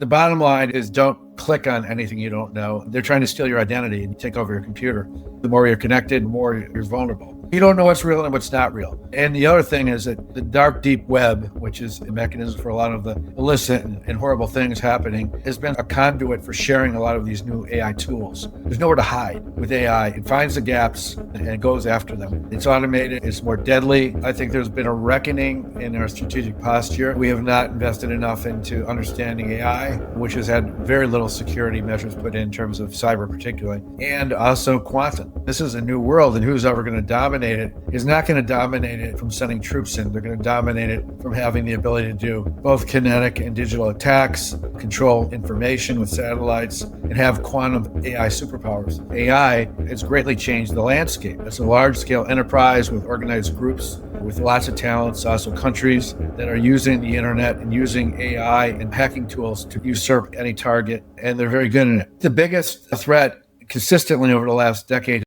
The bottom line is don't click on anything you don't know. They're trying to steal your identity and take over your computer. The more you're connected, the more you're vulnerable. You don't know what's real and what's not real. And the other thing is that the dark, deep web, which is a mechanism for a lot of the illicit and horrible things happening, has been a conduit for sharing a lot of these new AI tools. There's nowhere to hide with AI. It finds the gaps and it goes after them. It's automated. It's more deadly. I think there's been a reckoning in our strategic posture. We have not invested enough into understanding AI, which has had very little security measures put in terms of cyber particularly, and also quantum. This is a new world, and who's ever going to dominate it is not going to dominate it from sending troops in. They're going to dominate it from having the ability to do both kinetic and digital attacks, control information with satellites, and have quantum AI superpowers. AI has greatly changed the landscape. It's a large-scale enterprise with organized groups, with lots of talents, also countries that are using the internet and using AI and hacking tools to usurp any target, and they're very good at it. The biggest threat consistently over the last decade.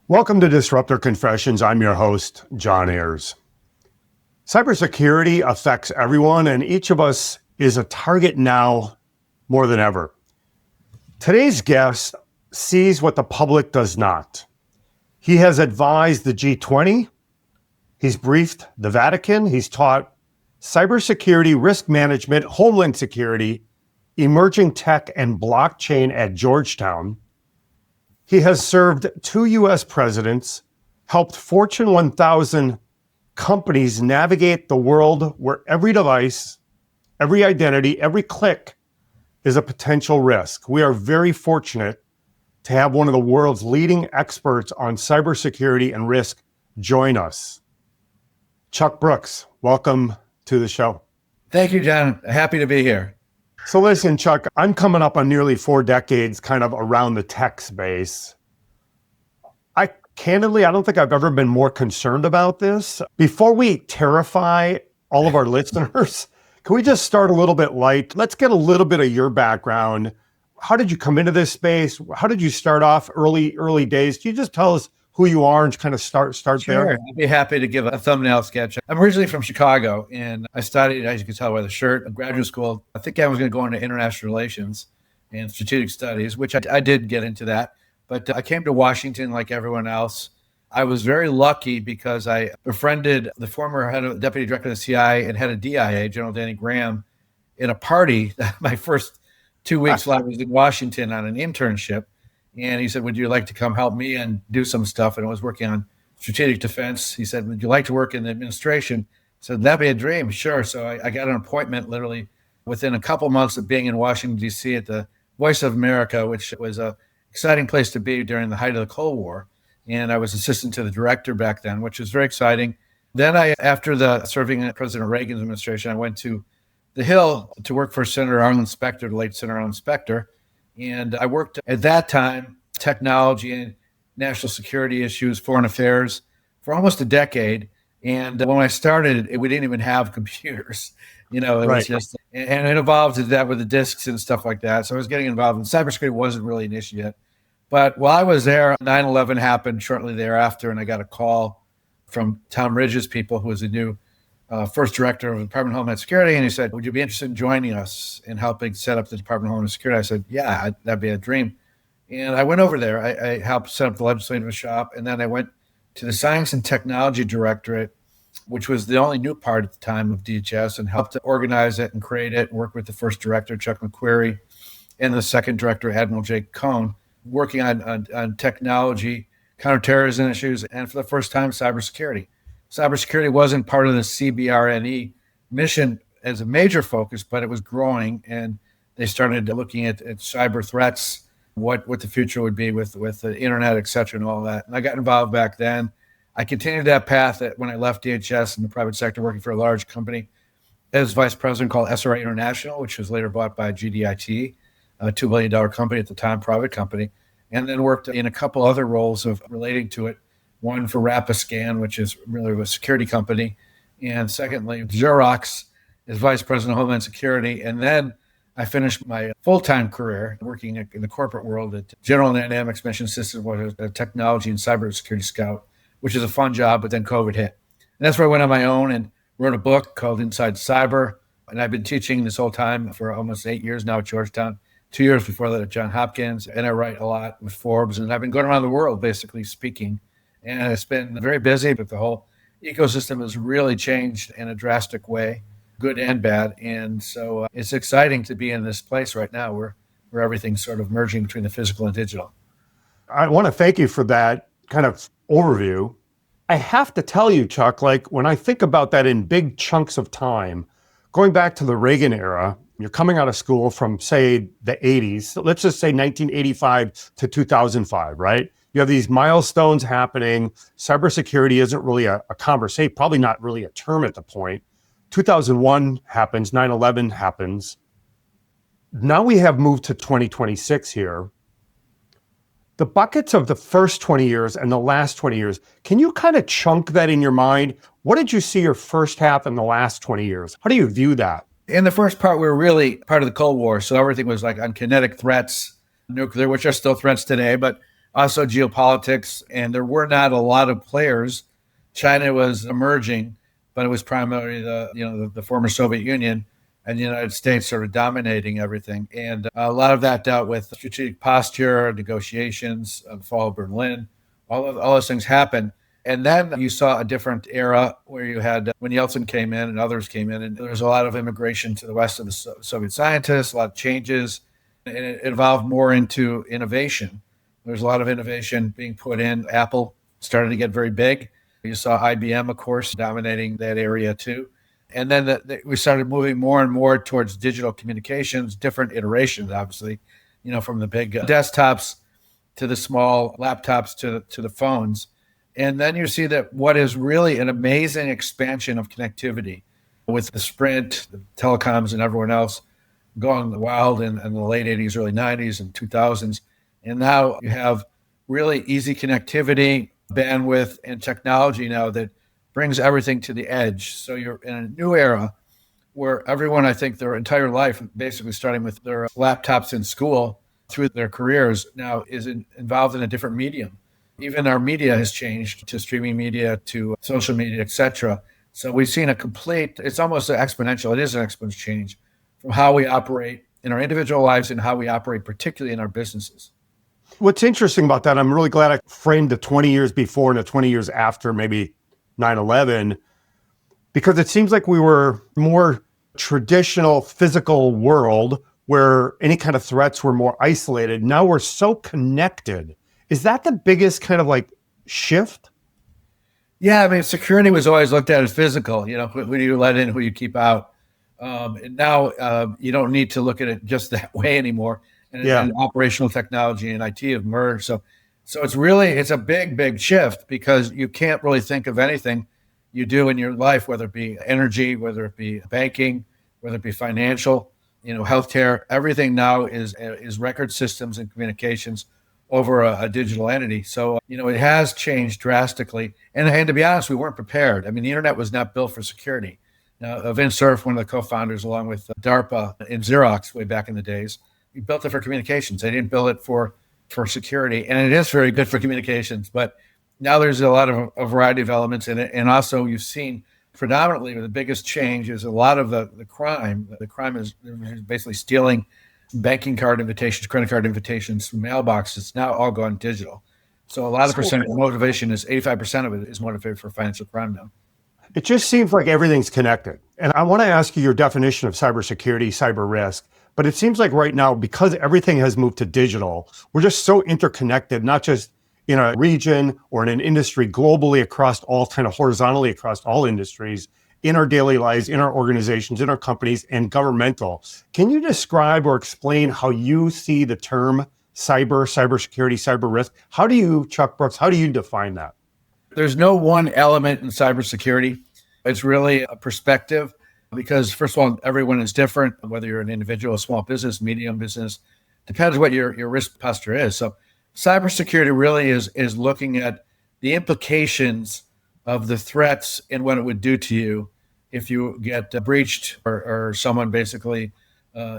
Welcome to Disruptor Confessions. I'm your host, John Ayers. Cybersecurity affects everyone, and each of us is a target now more than ever. Today's guest sees what the public does not. He has advised the G20, he's briefed the Vatican, he's taught cybersecurity, risk management, homeland security, emerging tech, and blockchain at Georgetown. He has served 2 U.S. presidents, helped Fortune 1000 companies navigate the world where every device, every identity, every click is a potential risk. We are very fortunate to have one of the world's leading experts on cybersecurity and risk join us. Chuck Brooks, welcome to the show. Thank you, John. Happy to be here. So listen, Chuck, I'm coming up on nearly 4 decades kind of around the tech space. Candidly, I don't think I've ever been more concerned about this. Before we terrify all of our listeners, can we just start a little bit light? Let's get a little bit of your background. How did you come into this space? How did you start off early days? Can you just tell us who you are and kind of start Sure. there? I'd be happy to give a thumbnail sketch. I'm originally from Chicago, and I studied, as you can tell by the shirt, in graduate school. I think I was going to go into international relations and strategic studies, which I did get into that. But I came to Washington like everyone else. I was very lucky because I befriended the former deputy director of the CIA and head of DIA, General Danny Graham, in a party my first 2 weeks while I was in Washington on an internship. And he said, would you like to come help me and do some stuff? And I was working on strategic defense. He said, would you like to work in the administration? I said, that'd be a dream. Sure. So I got an appointment literally within a couple months of being in Washington, D.C. at the Voice of America, which was a exciting place to be during the height of the Cold War. And I was assistant to the director back then, which was very exciting. Then after serving in President Reagan's administration, I went to the Hill to work for Senator Arlen Specter, the late Senator Arlen Specter. And I worked at that time, technology and national security issues, foreign affairs for almost a decade. And when I started, we didn't even have computers. It was just, and it evolved to that with the disks and stuff like that. So I was getting involved in cybersecurity. Wasn't really an issue yet. But while I was there, 9/11 happened shortly thereafter, and I got a call from Tom Ridge's people, who was the new first director of the Department of Homeland Security, and he said, would you be interested in joining us in helping set up the Department of Homeland Security? I said, yeah, that'd be a dream. And I went over there. I helped set up the legislative shop, and then I went to the Science and Technology Directorate, which was the only new part at the time of DHS, and helped to organize it and create it, and work with the first director, Chuck McQuarrie, and the second director, Admiral Jake Cohn, working on technology, counterterrorism issues, and for the first time, cybersecurity. Cybersecurity wasn't part of the CBRNE mission as a major focus, but it was growing, and they started looking at cyber threats, what the future would be with the internet, et cetera, and all that. And I got involved back then. I continued that path when I left DHS in the private sector, working for a large company as vice president called SRI International, which was later bought by GDIT, a $2 billion company at the time, private company, and then worked in a couple other roles of relating to it. One for Rapiscan, which is really a security company. And secondly, Xerox as vice president of Homeland Security. And then I finished my full-time career working in the corporate world at General Dynamics Mission Systems, was a technology and cybersecurity scout, which is a fun job, but then COVID hit. And that's where I went on my own and wrote a book called Inside Cyber. And I've been teaching this whole time for almost 8 years now at Georgetown, 2 years before that at Johns Hopkins. And I write a lot with Forbes. And I've been going around the world basically speaking. And it's been very busy, but the whole ecosystem has really changed in a drastic way, good and bad. And so it's exciting to be in this place right now where everything's sort of merging between the physical and digital. I want to thank you for that kind of overview. I have to tell you, Chuck, like when I think about that in big chunks of time, going back to the Reagan era, you're coming out of school from, say, the 80s, let's just say 1985 to 2005, right? You have these milestones happening. Cybersecurity isn't really a conversation, probably not really a term at the point. 2001 happens, 9/11 happens. Now we have moved to 2026 here. The buckets of the first 20 years and the last 20 years, can you kind of chunk that in your mind? What did you see your first half and the last 20 years? How do you view that? In the first part, we were really part of the Cold War. So everything was like on kinetic threats, nuclear, which are still threats today, but also geopolitics. And there were not a lot of players. China was emerging, but it was primarily the former Soviet Union and the United States sort of dominating everything. And a lot of that dealt with strategic posture, negotiations, the fall of Berlin, all those things happened. And then you saw a different era where you had when Yeltsin came in and others came in, and there was a lot of immigration to the west of the Soviet scientists, a lot of changes, and it evolved more into innovation. There's a lot of innovation being put in. Apple started to get very big. You saw IBM, of course, dominating that area too. And then we started moving more and more towards digital communications, different iterations, obviously, from the big desktops to the small laptops to the phones. And then you see that what is really an amazing expansion of connectivity with the Sprint, the telecoms, and everyone else going wild in the late 80s, early 90s, and 2000s. And now you have really easy connectivity, bandwidth, and technology now that brings everything to the edge. So you're in a new era where everyone, I think their entire life, basically starting with their laptops in school through their careers, now is involved in a different medium. Even our media has changed to streaming media, to social media, et cetera. So we've seen it's almost an exponential, it is an exponential change from how we operate in our individual lives and how we operate, particularly in our businesses. What's interesting about that, I'm really glad I framed the 20 years before and the 20 years after, maybe 9/11, because it seems like we were more traditional physical world where any kind of threats were more isolated. Now we're so connected. Is that the biggest kind of like shift? Yeah, I mean, security was always looked at as physical, who do you let in, who you keep out. And now you don't need to look at it just that way anymore. And operational technology and IT have merged. So it's a big, big shift because you can't really think of anything you do in your life, whether it be energy, whether it be banking, whether it be financial, healthcare. Everything now is record systems and communications over a digital entity. So, it has changed drastically. And to be honest, we weren't prepared. I mean, the internet was not built for security. Now, Vince Cerf, one of the co-founders, along with DARPA and Xerox way back in the days, we built it for communications. They didn't build it for security. And it is very good for communications. But now there's a lot of a variety of elements in it. And also you've seen predominantly the biggest change is a lot of the crime. The crime is basically stealing banking card invitations, credit card invitations from mailboxes. It's now all gone digital. So a lot of motivation is 85% of it is motivated for financial crime now. It just seems like everything's connected. And I want to ask you your definition of cybersecurity, cyber risk. But it seems like right now, because everything has moved to digital, we're just so interconnected, not just in a region or in an industry, globally across all kind of horizontally across all industries, in our daily lives, in our organizations, in our companies, and governmental. Can you describe or explain how you see the term cybersecurity, cyber risk? How do you, Chuck Brooks, how do you define that? There's no one element in cybersecurity. It's really a perspective because, first of all, everyone is different, whether you're an individual, a small business, medium business, depends what your risk posture is. So cybersecurity really is looking at the implications of the threats and what it would do to you if you get breached or someone basically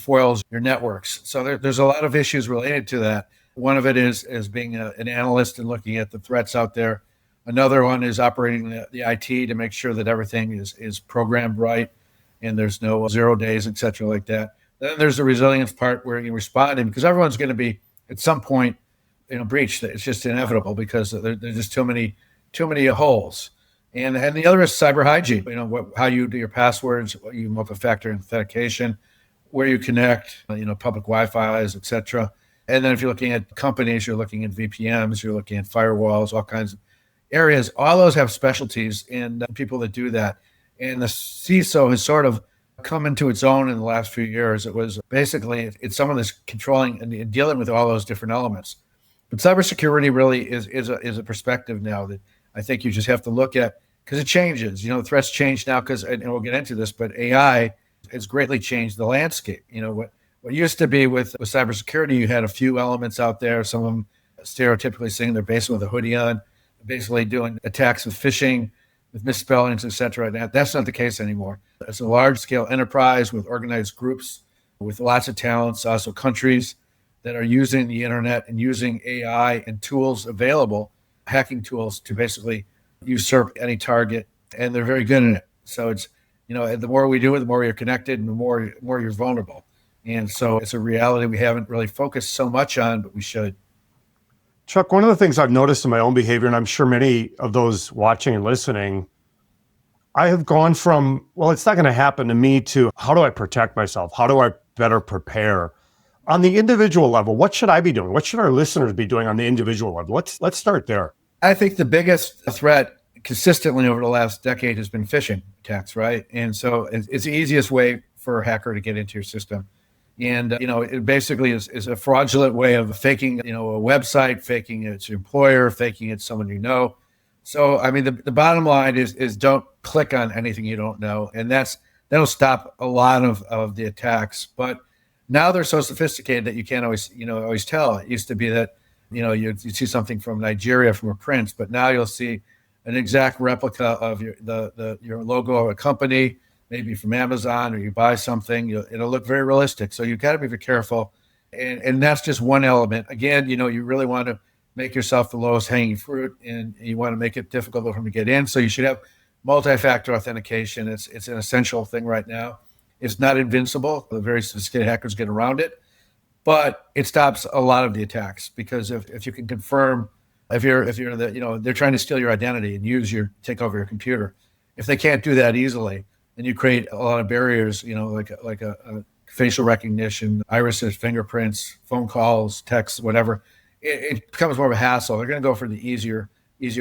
foils your networks. So there's a lot of issues related to that. One of it is being an analyst and looking at the threats out there. Another one is operating the IT to make sure that everything is programmed right and there's no 0 days, et cetera, like that. Then there's the resilience part where you're responding, because everyone's going to be at some point, breached. It's just inevitable because there's just too many holes. And the other is cyber hygiene. How you do your passwords, you multi-factor authentication, where you connect, public Wi-Fi's, et cetera. And then if you're looking at companies, you're looking at VPNs, you're looking at firewalls, all kinds of areas. All those have specialties and people that do that. And the CISO has sort of come into its own in the last few years. It was basically, it's someone that's controlling and dealing with all those different elements. But cybersecurity really is a perspective now that I think you just have to look at, because it changes. Threats change now and we'll get into this, but AI has greatly changed the landscape. What used to be with cybersecurity, you had a few elements out there, some of them stereotypically sitting their basement with a hoodie on, basically doing attacks with phishing, with misspellings, et cetera. That's not the case anymore. It's a large-scale enterprise with organized groups, with lots of talents, also countries that are using the internet and using AI and tools available, hacking tools, to basically usurp any target, and they're very good at it. So it's, the more we do it, the more you're connected and the more you're vulnerable. And so it's a reality we haven't really focused so much on, but we should. Chuck, one of the things I've noticed in my own behavior, and I'm sure many of those watching and listening, I have gone from, well, it's not going to happen to me, to how do I protect myself? How do I better prepare? On the individual level, what should I be doing? What should our listeners be doing on the individual level? Let's start there. I think the biggest threat consistently over the last decade has been phishing attacks, right? And so it's the easiest way for a hacker to get into your system. And, it basically is a fraudulent way of faking, a website, faking it's your employer, faking it's someone you know. So, I mean, the bottom line is don't click on anything you don't know. And that'll stop a lot of the attacks. But now they're so sophisticated that you can't always tell. It used to be that, you see something from Nigeria from a prince, but now you'll see an exact replica of your logo of a company, maybe from Amazon, or you buy something, it'll look very realistic. So you've got to be very careful. And that's just one element. Again, you really want to make yourself the lowest hanging fruit, and you want to make it difficult for them to get in. So you should have multi-factor authentication. It's an essential thing right now. It's not invincible. The very sophisticated hackers get around it, but it stops a lot of the attacks, because if you can confirm, if you're they're trying to steal your identity and take over your computer. If they can't do that easily, then you create a lot of barriers, like a facial recognition, irises, fingerprints, phone calls, texts, whatever. It becomes more of a hassle. They're going to go for the easier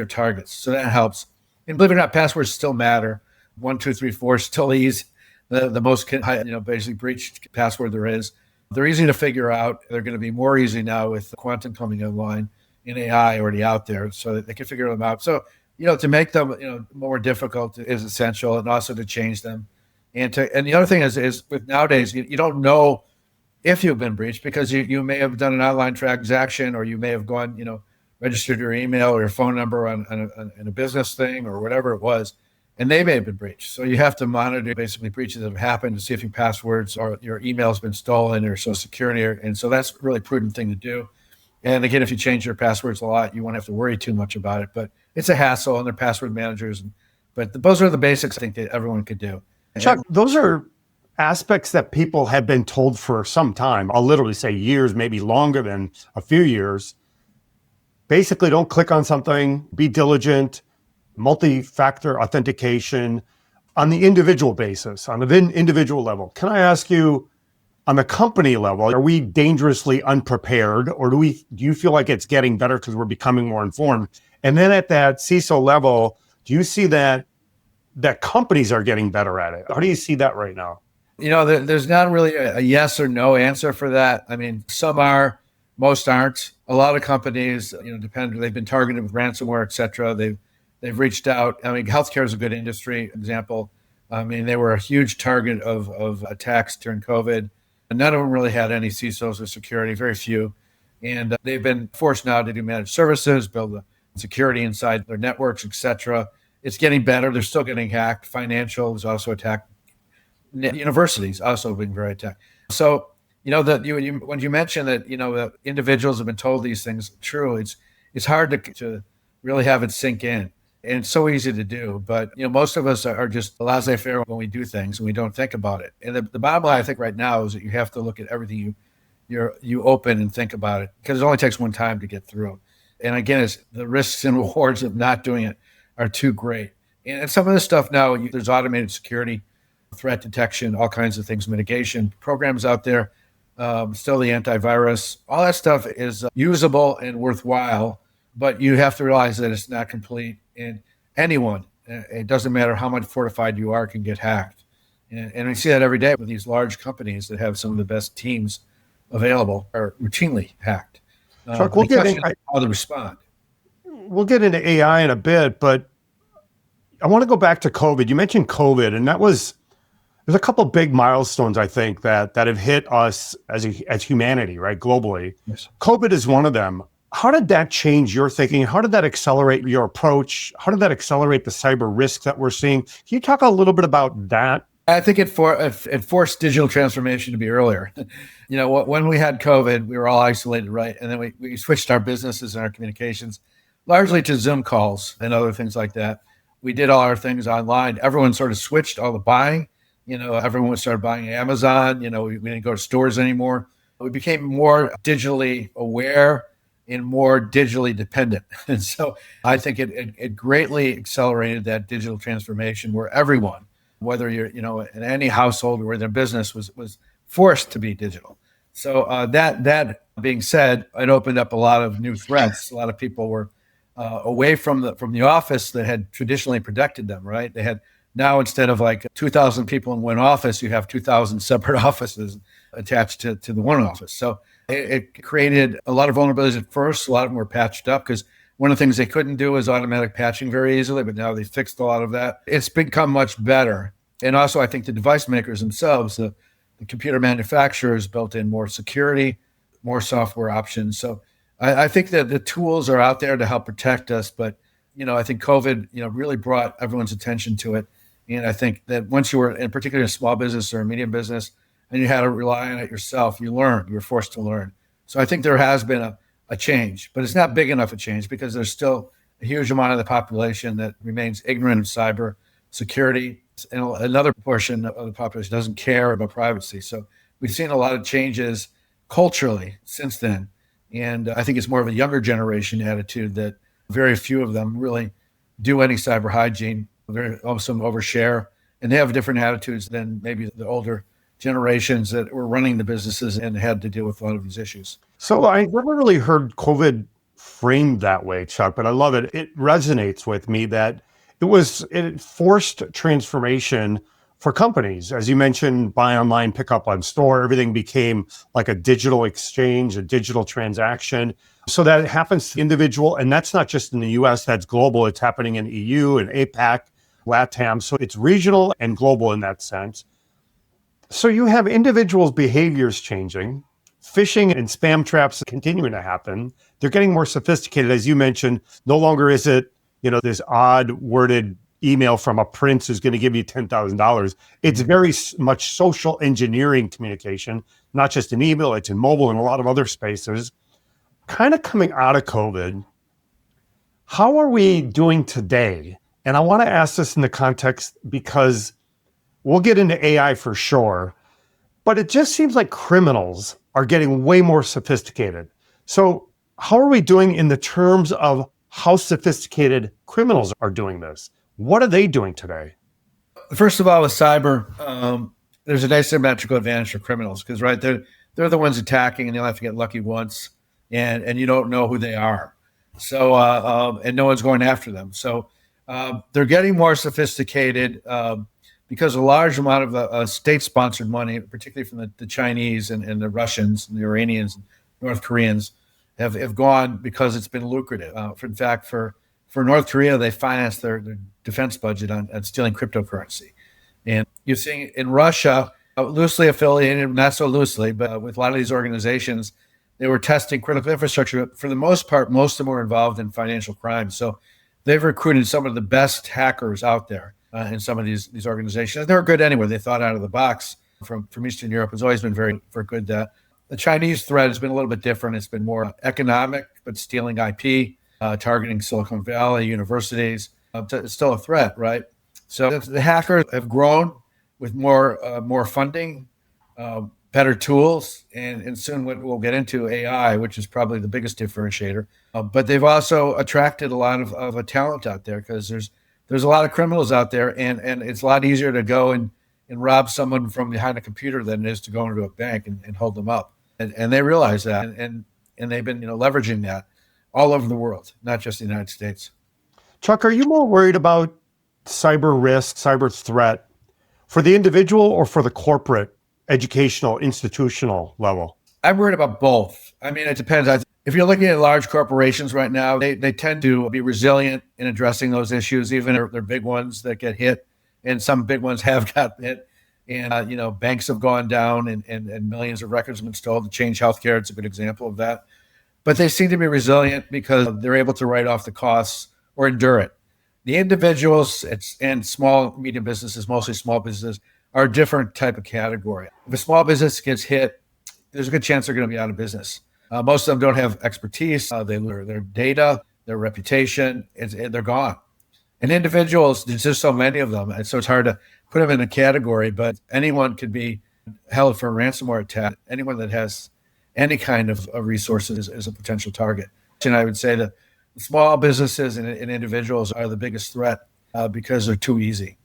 targets. So that helps. And believe it or not, passwords still matter. 1, 2, 3, 4 still easy. The most basically breached password there is. They're easy to figure out. They're going to be more easy now with quantum coming online and AI already out there, so that they can figure them out. So, to make them, more difficult is essential, and also to change them. And the other thing is with nowadays, you don't know if you've been breached, because you may have done an online transaction, or you may have gone, registered your email or your phone number on a business thing or whatever it was, and they may have been breached. So you have to monitor basically breaches that have happened to see if your passwords or your email has been stolen, or social security. And so that's a really prudent thing to do. And again, if you change your passwords a lot, you won't have to worry too much about it, but it's a hassle, and they're password managers. But those are the basics I think that everyone could do. Chuck, those are aspects that people have been told for some time. I'll literally say years, maybe longer than a few years. Basically, don't click on something, be diligent, multi-factor authentication on the individual basis, on the individual level. Can I ask you, on the company level, are we dangerously unprepared, or do you feel like it's getting better because we're becoming more informed? And then at that CISO level, do you see that companies are getting better at it? How do you see that right now? There's not really a yes or no answer for that. I mean, some are, most aren't. A lot of companies, they've been targeted with ransomware, et cetera. They've reached out. I mean, healthcare is a good industry example. I mean, they were a huge target of attacks during COVID. And none of them really had any CISOs or security, very few. And they've been forced now to do managed services, build the security inside their networks, et cetera. It's getting better. They're still getting hacked. Financial is also attacked. Universities also being very attacked. So, when you mention that, that individuals have been told these things, true, it's hard to really have it sink in. And it's so easy to do, but most of us are just laissez-faire when we do things and we don't think about it. And the bottom line, I think, right now is that you have to look at everything you open and think about it, because it only takes one time to get through. And again, it's the risks and rewards of not doing it are too great. And some of this stuff now, there's automated security, threat detection, all kinds of things, mitigation programs out there. Still the antivirus, all that stuff is usable and worthwhile, but you have to realize that it's not complete. And anyone, it doesn't matter how much fortified you are, can get hacked. And we see that every day with these large companies that have some of the best teams available are routinely hacked. Chuck, how to respond. We'll get into AI in a bit, but I want to go back to COVID. You mentioned COVID, and there's a couple of big milestones, I think, that have hit us as humanity, right, globally. Yes. COVID is one of them. How did that change your thinking? How did that accelerate your approach? How did that accelerate the cyber risks that we're seeing? Can you talk a little bit about that? I think it forced digital transformation to be earlier. When we had COVID, we were all isolated, right? And then we switched our businesses and our communications largely to Zoom calls and other things like that. We did all our things online. Everyone sort of switched all the buying. Everyone started buying Amazon. We didn't go to stores anymore. We became more digitally aware and more digitally dependent. And so I think it greatly accelerated that digital transformation where everyone, whether you're, in any household or their business, was forced to be digital. So that being said, it opened up a lot of new threats. A lot of people were away from the office that had traditionally protected them, right? They had now, instead of like 2,000 people in one office, you have 2,000 separate offices attached to the one office. So it created a lot of vulnerabilities at first. A lot of them were patched up because one of the things they couldn't do is automatic patching very easily, but now they fixed a lot of that. It's become much better. And also, I think the device makers themselves, the computer manufacturers, built in more security, more software options. So I think that the tools are out there to help protect us. But, I think COVID, really brought everyone's attention to it. And I think that once you were, in particular, a small business or a medium business, and you had to rely on it yourself, you were forced to learn. So I think there has been a change, but it's not big enough a change because there's still a huge amount of the population that remains ignorant of cyber security. And another portion of the population doesn't care about privacy. So we've seen a lot of changes culturally since then. And I think it's more of a younger generation attitude that very few of them really do any cyber hygiene. Some overshare, and they have different attitudes than maybe the older generations that were running the businesses and had to deal with a lot of these issues. So I never really heard COVID framed that way, Chuck, but I love it. It resonates with me that it forced transformation for companies. As you mentioned, buy online, pick up on store, everything became like a digital exchange, a digital transaction. So that happens to individual, and that's not just in the US, that's global. It's happening in EU and APAC, LATAM. So it's regional and global in that sense. So you have individuals' behaviors changing, phishing and spam traps continuing to happen. They're getting more sophisticated. As you mentioned, no longer is it, this odd worded email from a prince who's going to give you $10,000. It's very much social engineering communication, not just in email, it's in mobile and a lot of other spaces. Kind of coming out of COVID, how are we doing today? And I want to ask this in the context because we'll get into AI for sure, but it just seems like criminals are getting way more sophisticated. So how are we doing in the terms of how sophisticated criminals are doing this? What are they doing today? First of all, with cyber, there's an asymmetrical advantage for criminals because, right, they're the ones attacking, and they'll have to get lucky once, and you don't know who they are. So and no one's going after them. So they're getting more sophisticated because a large amount of the state-sponsored money, particularly from the Chinese and the Russians and the Iranians and North Koreans, have gone because it's been lucrative. In fact, for North Korea, they financed their defense budget on stealing cryptocurrency. And you're seeing in Russia, loosely affiliated, not so loosely, but with a lot of these organizations, they were testing critical infrastructure. For the most part, most of them were involved in financial crime. So they've recruited some of the best hackers out there in some of these organizations. They were good anyway. They thought out of the box from Eastern Europe. Has always been very good. The Chinese threat has been a little bit different. It's been more economic, but stealing IP, targeting Silicon Valley, universities. It's still a threat, right? So the hackers have grown with more funding, better tools, and soon we'll get into AI, which is probably the biggest differentiator. But they've also attracted a lot of a talent out there because there's a lot of criminals out there, and it's a lot easier to go and rob someone from behind a computer than it is to go into a bank and hold them up. And they realize that, and they've been leveraging that all over the world, not just the United States. Chuck, are you more worried about cyber risk, cyber threat for the individual or for the corporate, educational, institutional level? I'm worried about both. I mean, it depends. If you're looking at large corporations right now, they tend to be resilient in addressing those issues, even if they're big ones that get hit. And some big ones have got hit. And, banks have gone down and millions of records have been stolen. Change Healthcare, it's a good example of that. But they seem to be resilient because they're able to write off the costs or endure it. The individuals and small, medium businesses, mostly small businesses, are a different type of category. If a small business gets hit, there's a good chance they're going to be out of business. Most of them don't have expertise. They lose their data, their reputation, they're gone. And individuals, there's just so many of them. And so it's hard to put them in a category, but anyone could be held for a ransomware attack. Anyone that has any kind of resources is a potential target. And I would say that small businesses and individuals are the biggest threat because they're too easy.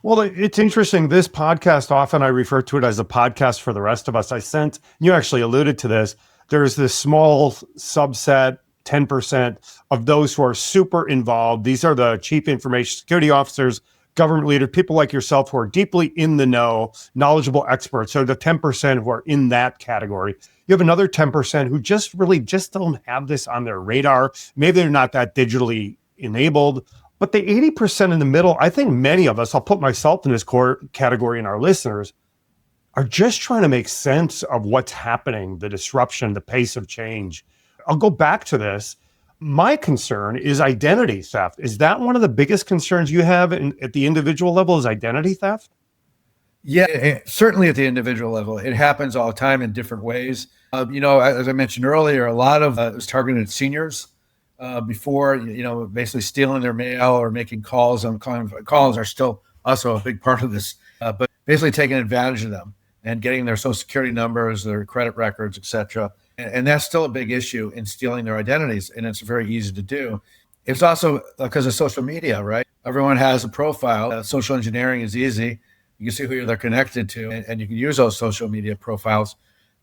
Well, it's interesting. This podcast, often I refer to it as a podcast for the rest of us. You actually alluded to this. There's this small subset, 10% of those who are super involved. These are the chief information security officers, government leaders, people like yourself who are deeply in the know, knowledgeable experts. So the 10% who are in that category. You have another 10% who just don't have this on their radar. Maybe they're not that digitally enabled. But the 80% in the middle, I think many of us, I'll put myself in this category and our listeners, are just trying to make sense of what's happening, the disruption, the pace of change. I'll go back to this. My concern is identity theft. Is that one of the biggest concerns you have at the individual level, is identity theft? Yeah, certainly at the individual level. It happens all the time in different ways. As I mentioned earlier, a lot of it was targeted at seniors before, basically stealing their mail or making calls. Calls are still also a big part of this, but basically taking advantage of them and getting their social security numbers, their credit records, et cetera. And that's still a big issue in stealing their identities. And it's very easy to do. It's also because of social media, right? Everyone has a profile. Social engineering is easy. You can see who they're connected to, and you can use those social media profiles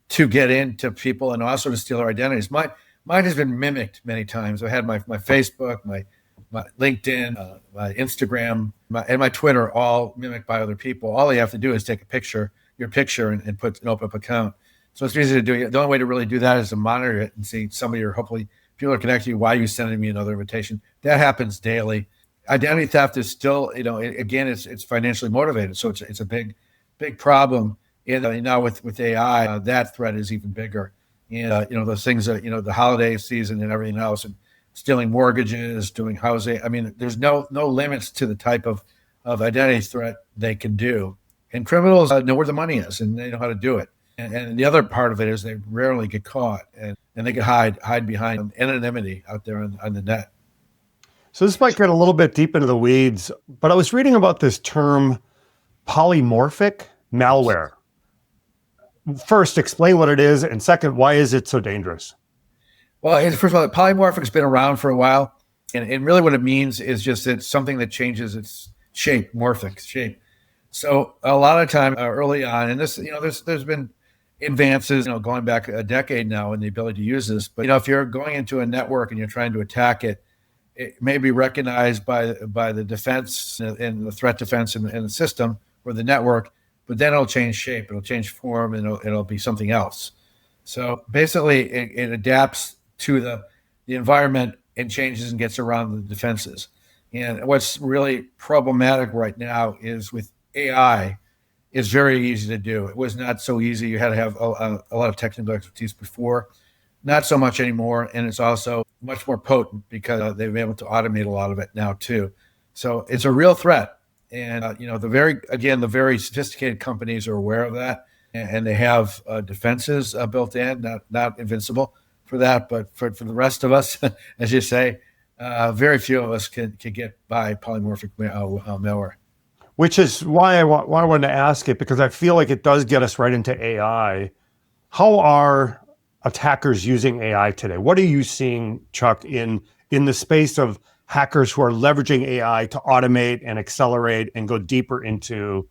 to get into people and also to steal their identities. Mine has been mimicked many times. I had my Facebook, my LinkedIn, my Instagram, and my Twitter all mimicked by other people. All you have to do is take your picture, and put an open up account. So it's easy to do. The only way to really do that is to monitor it and see somebody, or hopefully people are connected to you. Why are you sending me another invitation? That happens daily. Identity theft is still, again, it's financially motivated. So it's a big problem. And now with AI, that threat is even bigger. And, those things that, the holiday season and everything else, and stealing mortgages, doing housing. I mean, there's no limits to the type of identity threat they can do. And criminals know where the money is, and they know how to do it. And the other part of it is they rarely get caught, and they can hide behind anonymity out there on the net. So this might get a little bit deep into the weeds, but I was reading about this term polymorphic malware. First, explain what it is, and second, why is it so dangerous? Well, first of all, polymorphic's been around for a while, and really what it means is just it's something that changes its shape, morphic shape. So a lot of time early on, and this, there's been advances, going back a decade now in the ability to use this. But if you're going into a network and you're trying to attack it, it may be recognized by the defense and the threat defense in the system or the network, but then it'll change shape, it'll change form, and it'll be something else. So basically, it adapts to the environment and changes and gets around the defenses. And what's really problematic right now is with AI, it's very easy to do. It was not so easy. You had to have a lot of technical expertise before. Not so much anymore. And it's also much more potent because they've been able to automate a lot of it now too. So it's a real threat. And, the very sophisticated companies are aware of that. And they have defenses built in, not invincible for that. But for the rest of us, as you say, Very few of us can get by polymorphic malware. Which is why why I wanted to ask it, because I feel like it does get us right into AI. How are attackers using AI today? What are you seeing, Chuck, in the space of hackers who are leveraging AI to automate and accelerate and go deeper into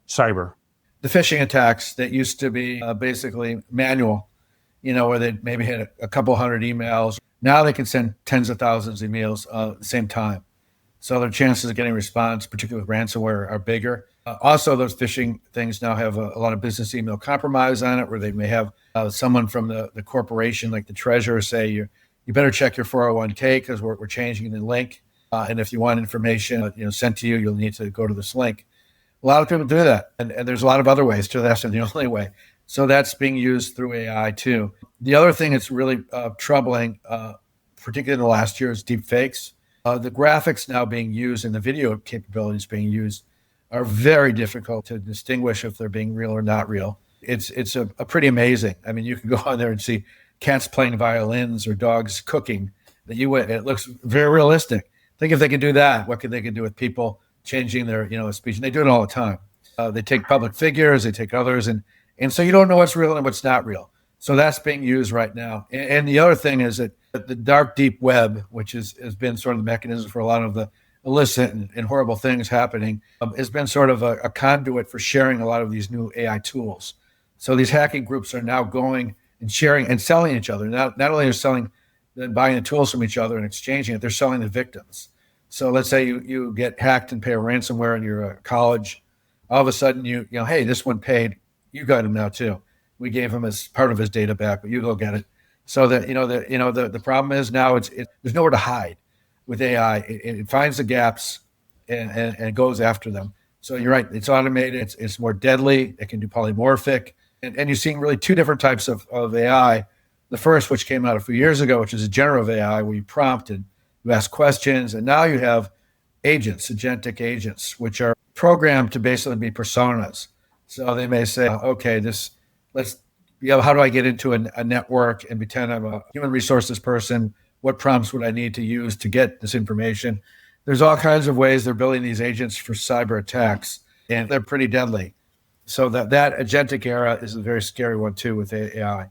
cyber? The phishing attacks that used to be basically manual, where they maybe had a couple hundred emails. Now they can send tens of thousands of emails at the same time. So their chances of getting a response, particularly with ransomware, are bigger. Also, those phishing things now have a lot of business email compromise on it, where they may have someone from the corporation, like the treasurer, say you better check your 401k because we're changing the link, and if you want information sent to you, you'll need to go to this link. A lot of people do that, and there's a lot of other ways too. That's not the only way. So that's being used through AI too. The other thing that's really troubling, particularly in the last year, is deep fakes. The graphics now being used and the video capabilities being used are very difficult to distinguish if they're being real or not real. It's a pretty amazing. I mean, you can go on there and see cats playing violins or dogs cooking. It looks very realistic. Think if they can do that, what they can do with people changing their speech? And they do it all the time. They take public figures, they take others, and so you don't know what's real and what's not real. So that's being used right now. And the other thing is that the dark, deep web, which has been sort of the mechanism for a lot of the illicit and horrible things happening, has been sort of a conduit for sharing a lot of these new AI tools. So these hacking groups are now going and sharing and selling each other. Not only are selling and buying the tools from each other and exchanging it, they're selling the victims. So let's say you get hacked and pay a ransomware and you're a college. All of a sudden, hey, this one paid. You got him now too. We gave him as part of his data back, but you go get it. So that the problem is now there's nowhere to hide with AI. It finds the gaps and goes after them. So you're right. It's automated. It's more deadly. It can do polymorphic, and you're seeing really two different types of AI. The first, which came out a few years ago, which is a generative AI, where you prompt and you ask questions, and now you have agents, agentic agents, which are programmed to basically be personas. So they may say, okay, how do I get into a network and pretend I'm a human resources person? What prompts would I need to use to get this information? There's all kinds of ways they're building these agents for cyber attacks, and they're pretty deadly. So that agentic era is a very scary one too with AI.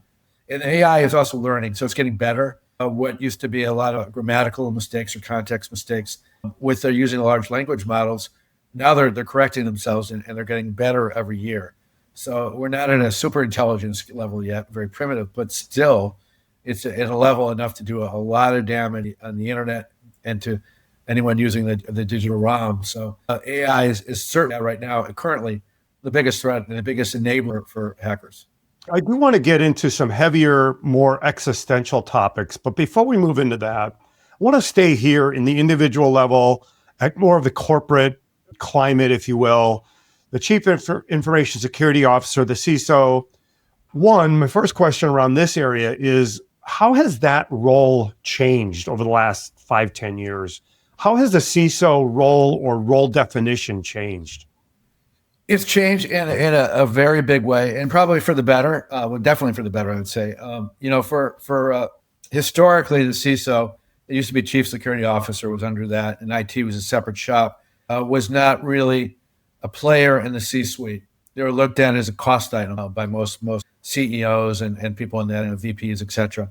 And AI is also learning, so it's getting better. What used to be a lot of grammatical mistakes or context mistakes, with their using large language models, now they're correcting themselves and they're getting better every year. So we're not at a super intelligence level yet, very primitive, but still it's at a level enough to do a lot of damage on the internet and to anyone using the digital realm. So AI is certainly right now, currently, the biggest threat and the biggest enabler for hackers. I do want to get into some heavier, more existential topics, but before we move into that, I want to stay here in the individual level, at more of the corporate climate, if you will. The Chief Information Security Officer, the CISO. My first question around this area is, how has that role changed over the last 5-10 years? How has the CISO role or role definition changed? It's changed in a very big way, and probably for the better. Well, definitely for the better, I would say. For historically, the CISO, it used to be Chief Security Officer, was under that, and IT was a separate shop. Was not really a player in the C-suite. They were looked at as a cost item by most CEOs and people in that, VPs, et cetera.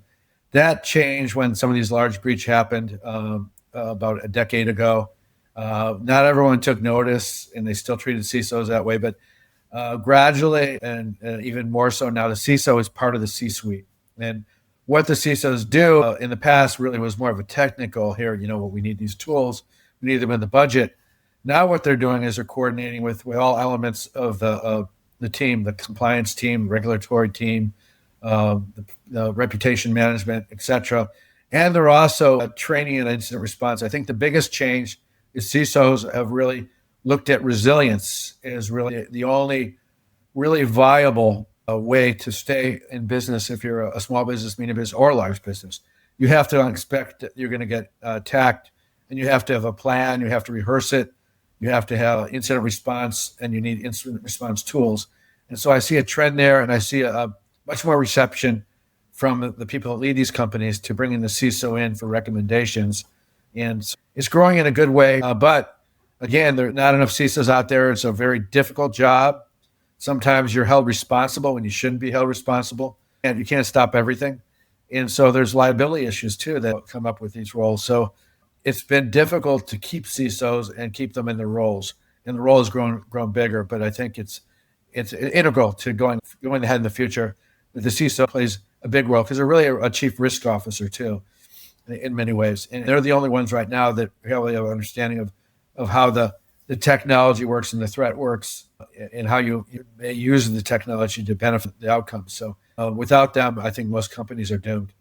That changed when some of these large breach happened about a decade ago. Not everyone took notice, and they still treated CISOs that way. But gradually, and even more so now, the CISO is part of the C-suite. And what the CISOs do in the past really was more of a technical, here, what we need these tools, we need them in the budget. Now what they're doing is they're coordinating with all elements of the team, the compliance team, regulatory team, the reputation management, et cetera. And they're also training and incident response. I think the biggest change is CISOs have really looked at resilience as really the only really viable way to stay in business if you're a small business, medium business, or a large business. You have to expect that you're going to get attacked, and you have to have a plan. You have to rehearse it. You have to have incident response, and you need incident response tools. And so I see a trend there, and I see a much more reception from the people that lead these companies to bringing the CISO in for recommendations And it's growing in a good way. But again, there are not enough CISOs out there. It's a very difficult job. Sometimes you're held responsible when you shouldn't be held responsible, and you can't stop everything. And so there's liability issues too that come up with these roles. So it's been difficult to keep CISOs and keep them in their roles. And the role has grown bigger, but I think it's integral to going ahead in the future. The CISO plays a big role because they're really a chief risk officer too, in many ways. And they're the only ones right now that really have an understanding of how the technology works and the threat works and how you may use the technology to benefit the outcomes. So without them, I think most companies are doomed.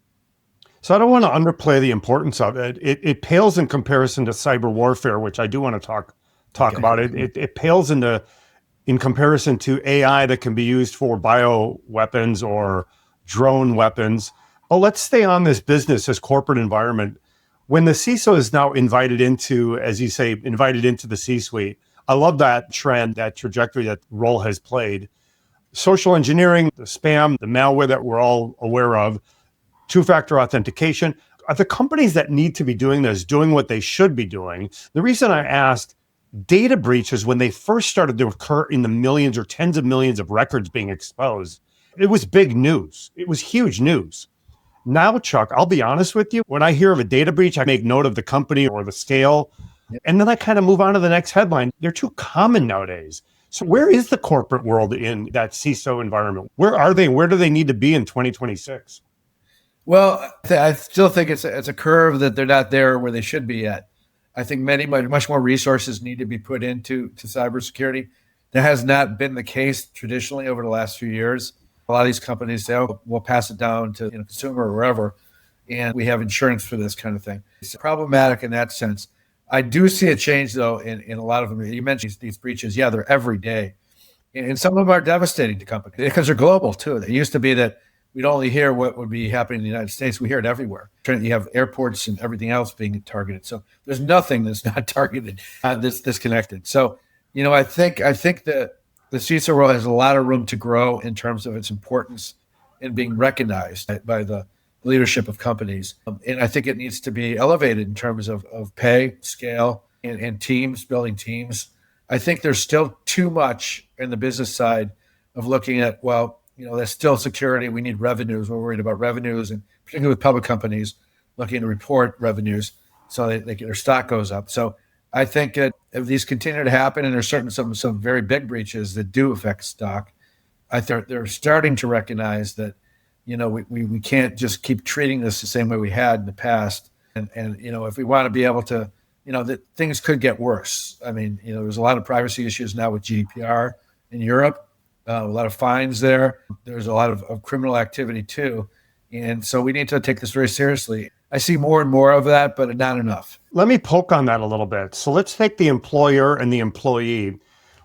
So I don't want to underplay the importance of it. It pales in comparison to cyber warfare, which I do want to talk about. It pales in comparison to AI that can be used for bio weapons or drone weapons. Oh, let's stay on this corporate environment. When the CISO is now invited into, as you say, invited into the C-suite, I love that trend, that trajectory that role has played. Social engineering, the spam, the malware that we're all aware of, two-factor authentication. Are the companies that need to be doing this doing what they should be doing? The reason I asked, data breaches, when they first started to occur in the millions or tens of millions of records being exposed, it was big news. It was huge news. Now, Chuck, I'll be honest with you. When I hear of a data breach, I make note of the company or the scale, and then I kind of move on to the next headline. They're too common nowadays. So where is the corporate world in that CISO environment? Where are they? Where do they need to be in 2026? Well, I still think it's a curve that they're not there where they should be yet. I think much more resources need to be put into cybersecurity. That has not been the case traditionally over the last few years. A lot of these companies say, "Oh, we'll pass it down to consumer or wherever, and we have insurance for this kind of thing." It's problematic in that sense. I do see a change though in a lot of them. You mentioned these breaches. Yeah, they're every day, and some of them are devastating to companies because they're global too. It used to be that we'd only hear what would be happening in the United States. We hear it everywhere. You have airports and everything else being targeted. So there's nothing that's not targeted, that's disconnected. So, I think that the CISO role has a lot of room to grow in terms of its importance and being recognized by the leadership of companies. And I think it needs to be elevated in terms of pay, scale, and teams, building teams. I think there's still too much in the business side of looking at, there's still security. We need revenues. We're worried about revenues, and particularly with public companies looking to report revenues so their stock goes up. So I think that if these continue to happen, and there's certainly some very big breaches that do affect stock, I think they're starting to recognize that, we can't just keep treating this the same way we had in the past. And if we want to be able to, that things could get worse. I mean, there's a lot of privacy issues now with GDPR in Europe. A lot of fines there. There's a lot of criminal activity too. And so we need to take this very seriously. I see more and more of that, but not enough. Let me poke on that a little bit. So let's take the employer and the employee.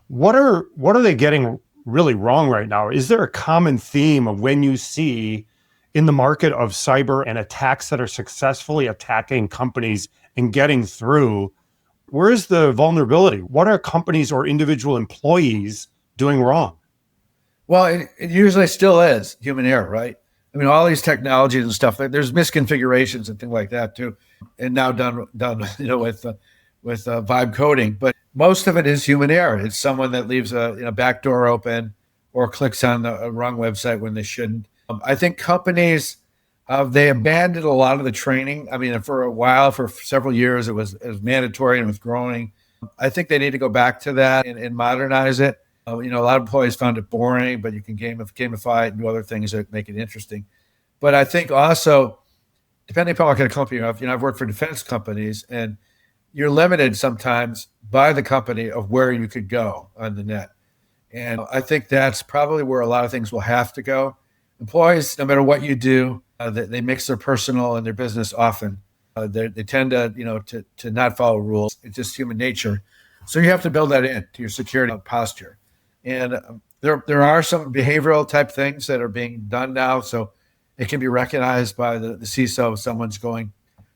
What are they getting really wrong right now? Is there a common theme of when you see in the market of cyber and attacks that are successfully attacking companies and getting through? Where is the vulnerability? What are companies or individual employees doing wrong? Well, it usually still is human error, right? I mean, all these technologies and stuff, there's misconfigurations and things like that too, and now done with vibe coding. But most of it is human error. It's someone that leaves a back door open or clicks on the wrong website when they shouldn't. I think companies they abandoned a lot of the training. I mean, for a while, for several years, it was mandatory and it was growing. I think they need to go back to that and modernize it. A lot of employees found it boring, but you can gamify it and do other things that make it interesting. But I think also, depending upon what kind of company you have, I've worked for defense companies, and you're limited sometimes by the company of where you could go on the net. And I think that's probably where a lot of things will have to go. Employees, no matter what you do, they mix their personal and their business often. They tend to not follow rules. It's just human nature. So you have to build that into your security posture. And there are some behavioral type things that are being done now. So it can be recognized by the CISO if someone's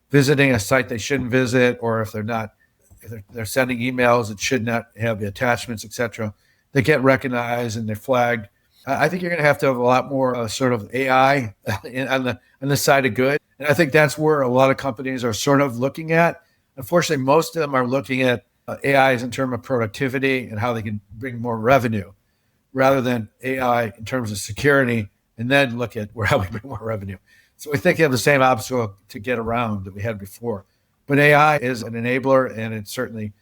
visiting a site they shouldn't visit, or if they're sending emails that should not have the attachments, etc. They get recognized and they're flagged. I think you're going to have a lot more sort of AI on the side of good. And I think that's where a lot of companies are sort of looking at. Unfortunately, most of them are looking at AIs in terms of productivity and how they can bring more revenue rather than AI in terms of security, and then look at how we bring more revenue. So we think you have the same obstacle to get around that we had before. But AI is an enabler, and it certainly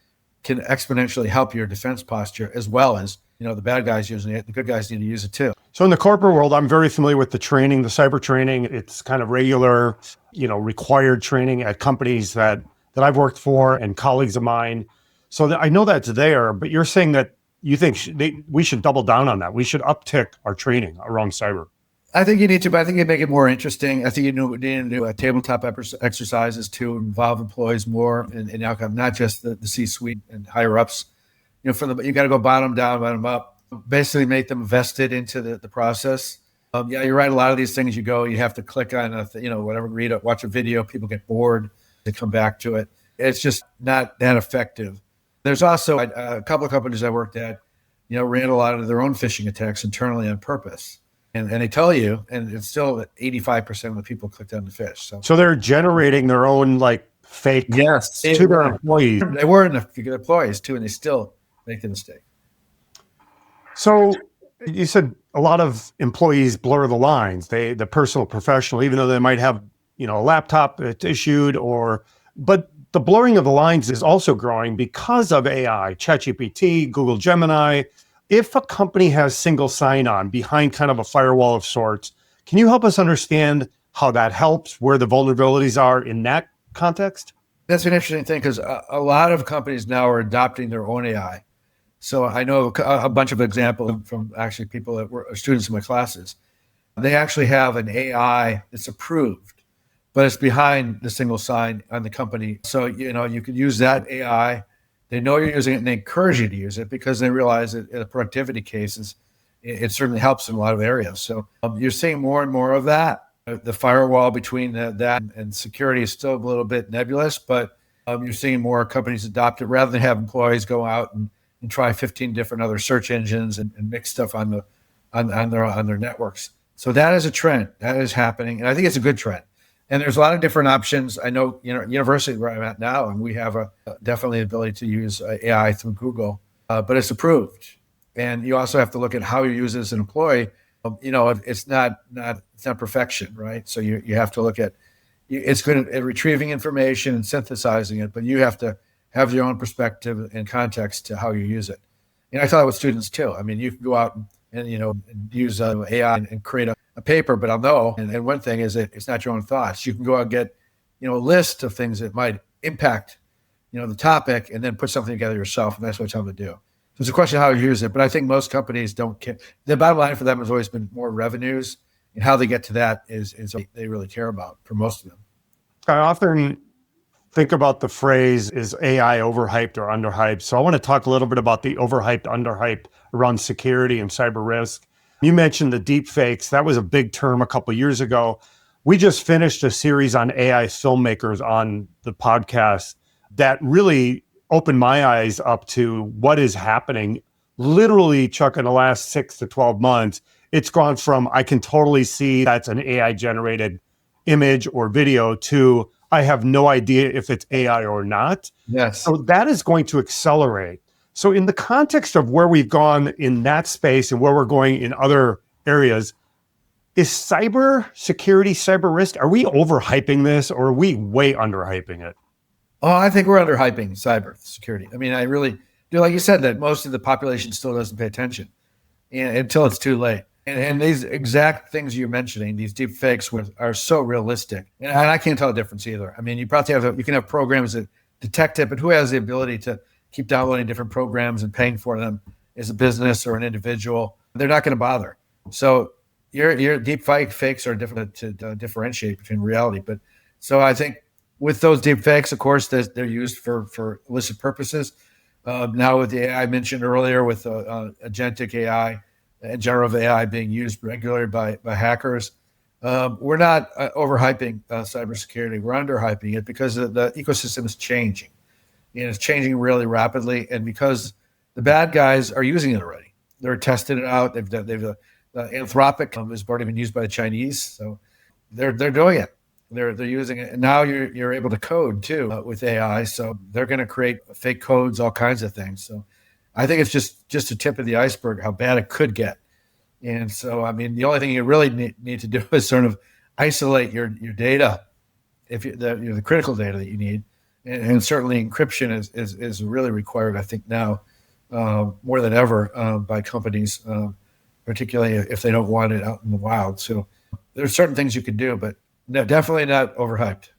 can exponentially help your defense posture, as well as, the bad guys using it. The good guys need to use it too. So in the corporate world, I'm very familiar with the training, the cyber training. It's kind of regular, required training at companies that I've worked for and colleagues of mine. So I know that's there, but you're saying that you think we should double down on that. We should uptick our training around cyber. I think you need to, but I think you make it more interesting. I think you need to do tabletop exercises to involve employees more in outcome, not just the C-suite and higher ups. You got to go bottom down, bottom up. Basically, make them vested into the process. You're right. A lot of these things, you have to click on whatever, watch a video. People get bored. They come back to it. It's just not that effective. There's also a couple of companies I worked at, ran a lot of their own phishing attacks internally on purpose. And they tell you, and it's still 85% of the people clicked on the fish. So they're generating their own fake to their employees. They were employees too, and they still make the mistake. So you said a lot of employees blur the lines, the personal, professional, even though they might have, a laptop that's issued but the blurring of the lines is also growing because of AI, ChatGPT, Google Gemini. If a company has single sign-on behind kind of a firewall of sorts, can you help us understand how that helps, where the vulnerabilities are in that context? That's an interesting thing, because a lot of companies now are adopting their own AI. So I know a bunch of examples from actually people that were students in my classes. They actually have an AI that's approved, but it's behind the single sign on the company. So, you can use that AI. They know you're using it, and they encourage you to use it because they realize that in productivity cases, it certainly helps in a lot of areas. So you're seeing more and more of that. The firewall between that and security is still a little bit nebulous, but you're seeing more companies adopt it rather than have employees go out and try 15 different other search engines and mix stuff on their networks. So that is a trend that is happening, and I think it's a good trend. And there's a lot of different options. I know, university where I'm at now, and we have definitely the ability to use AI through Google, but it's approved. And you also have to look at how you use it as an employee. It's not perfection, right? So you have to look at, it's good at retrieving information and synthesizing it, but you have to have your own perspective and context to how you use it. And I tell that with students too. I mean, you can go out and use AI and create a paper, but I'll know. And one thing is that it's not your own thoughts. You can go out and get, a list of things that might impact, the topic, and then put something together yourself. And that's what I tell them to do. So it's a question of how you use it. But I think most companies don't care. The bottom line for them has always been more revenues, and how they get to that is what they really care about for most of them. I often think about the phrase, is AI overhyped or underhyped? So I want to talk a little bit about the overhyped, underhyped around security and cyber risk. You mentioned the deep fakes. That was a big term a couple of years ago. We just finished a series on AI filmmakers on the podcast that really opened my eyes up to what is happening. Literally, Chuck, in the last 6 to 12 months, it's gone from, I can totally see that's an AI generated image or video, to I have no idea if it's AI or not. Yes. So that is going to accelerate. So in the context of where we've gone in that space and where we're going in other areas, is cyber security, cyber risk, are we overhyping this, or are we way underhyping it? Oh, I think we're underhyping cyber security. I mean, I really do. Like you said, that most of the population still doesn't pay attention until it's too late. And these exact things you're mentioning, these deep fakes are so realistic. And I can't tell the difference either. I mean, you can have programs that detect it, but who has the ability to keep downloading different programs and paying for them as a business or an individual? They're not going to bother. So your deep fakes are different to differentiate between reality. But so I think with those deep fakes, of course, they're used for illicit purposes. Now with the AI I mentioned earlier, with agentic AI and generative AI being used regularly by hackers, we're not overhyping cybersecurity. We're underhyping it because the ecosystem is changing. It's changing really rapidly, and because the bad guys are using it already. They're testing it out. They've Anthropic has already been used by the Chinese, so they're doing it. They're using it. And now you're able to code too with AI. So they're going to create fake codes, all kinds of things. So I think it's just a tip of the iceberg how bad it could get. And so, I mean, the only thing you really need to do is sort of isolate your data, if the critical data that you need, and certainly encryption is really required, I think now, more than ever by companies, particularly if they don't want it out in the wild. So there's certain things you can do, but no, definitely not overhyped.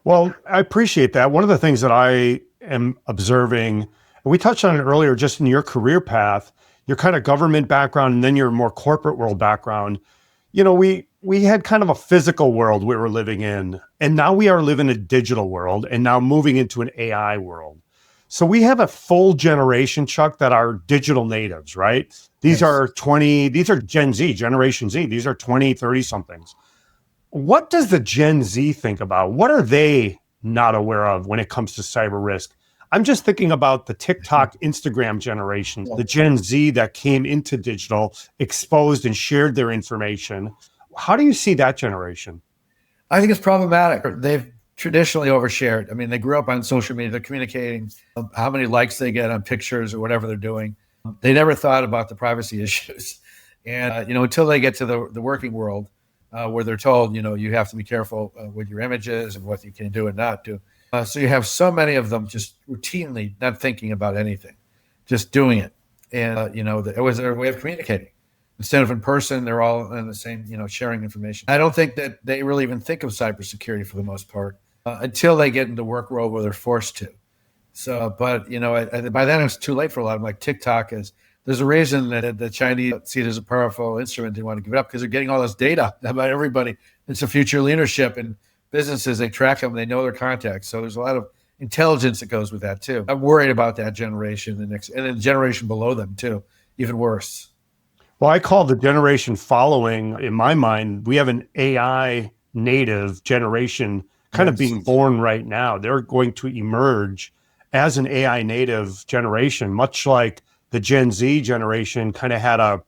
Well, I appreciate that. One of the things that I am observing, and we touched on it earlier, just in your career path, your kind of government background, and then your more corporate world background. We had kind of a physical world we were living in, and now we are living a digital world, and now moving into an AI world. So we have a full generation, Chuck, that are digital natives, right? These are Gen Z, Generation Z. These are 20, 30 somethings. What does the Gen Z think about? What are they not aware of when it comes to cyber risk? I'm just thinking about the TikTok, Instagram generation, the Gen Z that came into digital, exposed and shared their information. How do you see that generation? I think it's problematic. They've traditionally overshared. I mean, they grew up on social media. They're communicating how many likes they get on pictures or whatever they're doing. They never thought about the privacy issues. And, until they get to the working world, where they're told, you have to be careful with your images and what you can do and not do. So you have so many of them just routinely not thinking about anything, just doing it. And, it was their way of communicating. Instead of in person, they're all in the same, sharing information. I don't think that they really even think of cybersecurity for the most part until they get into work world where they're forced to. So, but, by then it's too late for a lot of them. Like TikTok there's a reason that the Chinese see it as a powerful instrument. They want to give it up because they're getting all this data about everybody. It's a future leadership and businesses. They track them. They know their contacts. So there's a lot of intelligence that goes with that too. I'm worried about that generation, and then the generation below them too, even worse. Well, I call the generation following, in my mind, we have an AI native generation kind of being born right now. They're going to emerge as an AI native generation, much like the Gen Z generation kind of had a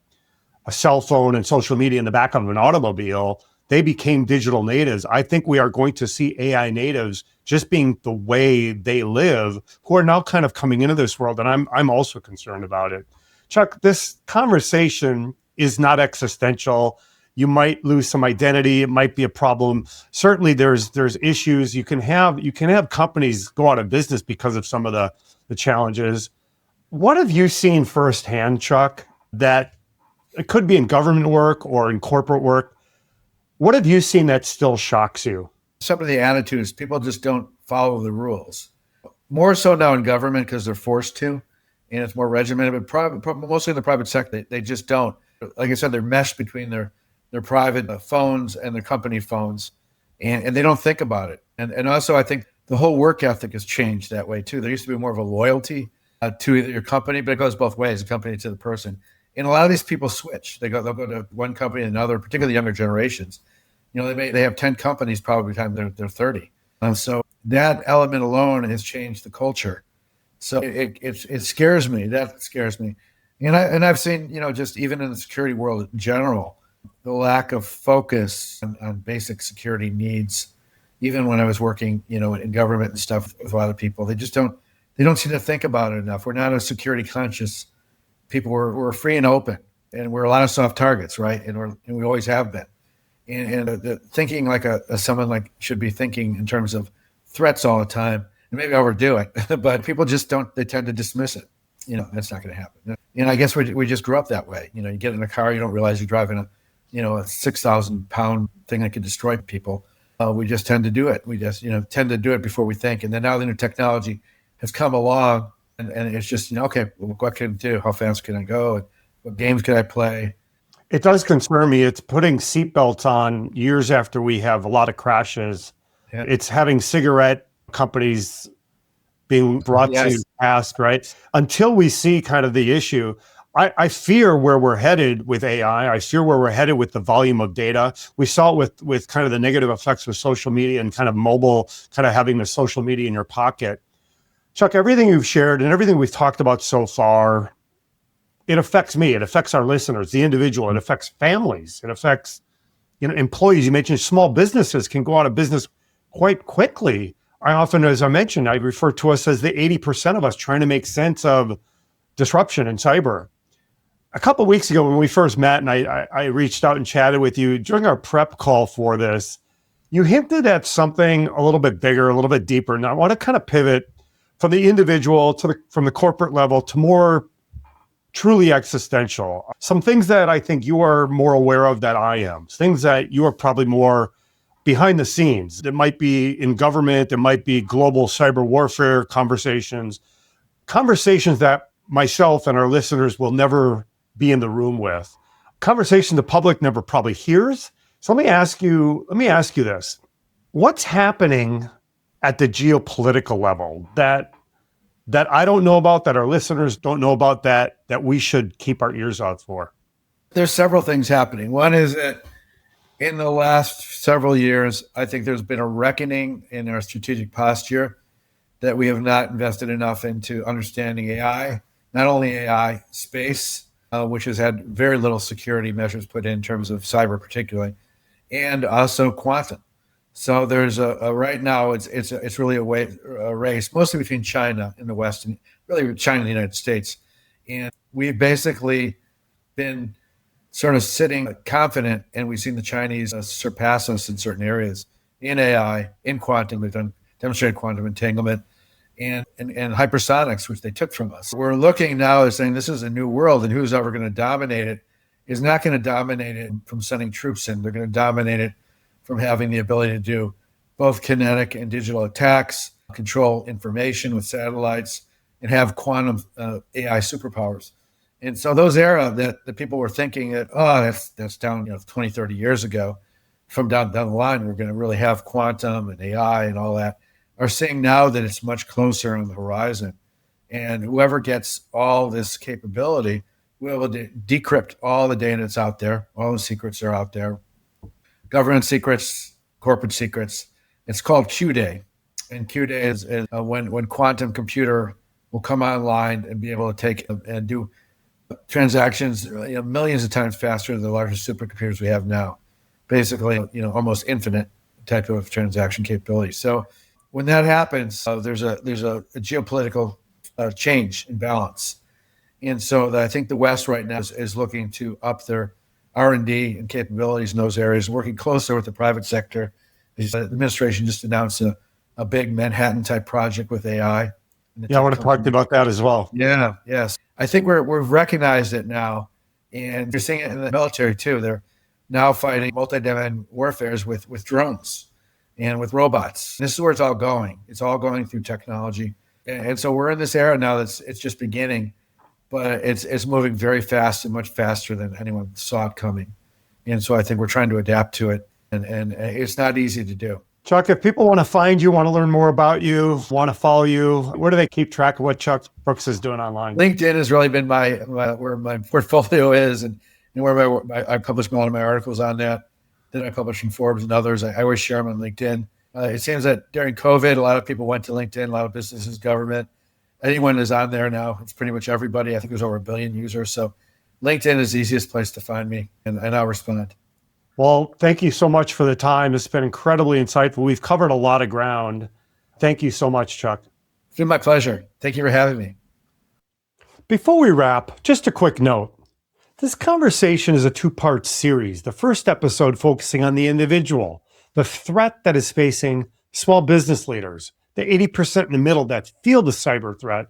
cell phone and social media in the back of an automobile. They became digital natives. I think we are going to see AI natives just being the way they live, who are now kind of coming into this world. And I'm also concerned about it. Chuck, this conversation is not existential. You might lose some identity. It might be a problem. Certainly there's issues. You can have companies go out of business because of some of the challenges. What have you seen firsthand, Chuck, that it could be in government work or in corporate work? What have you seen that still shocks you? Some of the attitudes, people just don't follow the rules. More so now in government because they're forced to, and it's more regimented, but mostly in the private sector, they just don't. Like I said, they're meshed between their private phones and their company phones, and they don't think about it. And also, I think the whole work ethic has changed that way too. There used to be more of a loyalty to your company, but it goes both ways, the company to the person. And a lot of these people switch. They'll go to one company and another, particularly younger generations. They have 10 companies probably by the time they're 30. And so that element alone has changed the culture. So it scares me. That scares me. And I've seen, just even in the security world in general, the lack of focus on basic security needs. Even when I was working, in government and stuff with a lot of people, they don't seem to think about it enough. We're not a security conscious people. We're free and open, and we're a lot of soft targets, right? And we always have been. And the thinking like someone like should be thinking in terms of threats all the time, and maybe overdo it, but people just don't. They tend to dismiss it. That's not going to happen. And I guess we just grew up that way. You get in a car, you don't realize you're driving a 6,000 pound thing that could destroy people. We just tend to do it. We just tend to do it before we think. And then now the new technology has come along, and it's just okay, well, what can I do? How fast can I go? And what games can I play? It does concern me. It's putting seatbelts on years after we have a lot of crashes. Yeah. It's having cigarette companies being brought to task, right? Until we see kind of the issue, I fear where we're headed with AI. I fear where we're headed with the volume of data. We saw it with kind of the negative effects with social media and kind of mobile, kind of having the social media in your pocket. Chuck, everything you've shared and everything we've talked about so far, it affects me. It affects our listeners, the individual. It affects families. It affects employees, you mentioned small businesses can go out of business quite quickly. I often, as I mentioned, I refer to us as the 80% of us trying to make sense of disruption in cyber. A couple of weeks ago when we first met and I reached out and chatted with you during our prep call for this, you hinted at something a little bit bigger, a little bit deeper. And I want to kind of pivot from the individual from the corporate level to more truly existential. Some things that I think you are more aware of that I am, things that you are probably more behind the scenes. It might be in government, it might be global cyber warfare conversations that myself and our listeners will never be in the room with, conversation the public never probably hears. So let me ask you this. What's happening at the geopolitical level that I don't know about, that our listeners don't know about, that we should keep our ears out for? There's several things happening. One is that in the last several years, I think there's been a reckoning in our strategic posture that we have not invested enough into understanding AI, not only AI, space, which has had very little security measures put in terms of cyber particularly, and also quantum. So there's a right now it's really a race mostly between China in the West and really China and the United States, and we've basically been sort of sitting confident, and we've seen the Chinese surpass us in certain areas in AI, in quantum. We've demonstrated quantum entanglement and hypersonics, which they took from us. We're looking now as saying this is a new world, and who's ever going to dominate it is not going to dominate it from sending troops in. They're going to dominate it from having the ability to do both kinetic and digital attacks, control information with satellites, and have quantum AI superpowers. And so those era that the people were thinking that, that's down 20, 30 years ago, from down the line, we're going to really have quantum and AI and all that, are seeing now that it's much closer on the horizon. And whoever gets all this capability will be able to decrypt all the data that's out there. All the secrets are out there. Government secrets, corporate secrets. It's called Q-Day. And Q-Day is when quantum computer will come online and be able to take and do transactions millions of times faster than the largest supercomputers we have now. Basically, almost infinite type of transaction capability. So when that happens, there's a geopolitical change in balance. And so I think the West right now is looking to up their R&D and capabilities in those areas, working closer with the private sector. The administration just announced a big Manhattan-type project with AI. Yeah, I want to talk to you about that as well. Yeah, yes. I think we've recognized it now, and you're seeing it in the military too. They're now fighting multi-domain warfares with drones and with robots. This is where it's all going. It's all going through technology. And so we're in this era now it's just beginning, but it's moving very fast and much faster than anyone saw it coming. And so I think we're trying to adapt to it, and it's not easy to do. Chuck, if people want to find you, want to learn more about you, want to follow you, where do they keep track of what Chuck Brooks is doing online? LinkedIn has really been where my portfolio is, and where I publish a lot of my articles on that I publish in Forbes and others. I always share them on LinkedIn. It seems that during COVID, a lot of people went to LinkedIn, a lot of businesses, government. Anyone is on there now. It's pretty much everybody. I think there's over 1 billion users. So LinkedIn is the easiest place to find me, and I'll respond. Well, thank you so much for the time. It's been incredibly insightful. We've covered a lot of ground. Thank you so much, Chuck. It's been my pleasure. Thank you for having me. Before we wrap, just a quick note. This conversation is a two-part series. The first episode focusing on the individual, the threat that is facing small business leaders, the 80% in the middle that feel the cyber threat,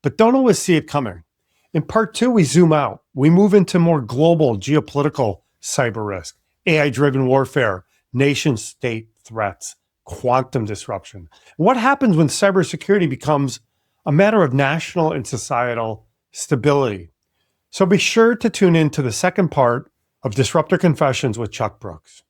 but don't always see it coming. In part two, we zoom out. We move into more global geopolitical cyber risk, AI-driven warfare, nation-state threats, quantum disruption. What happens when cybersecurity becomes a matter of national and societal stability? So be sure to tune in to the second part of Disruptor Confessions with Chuck Brooks.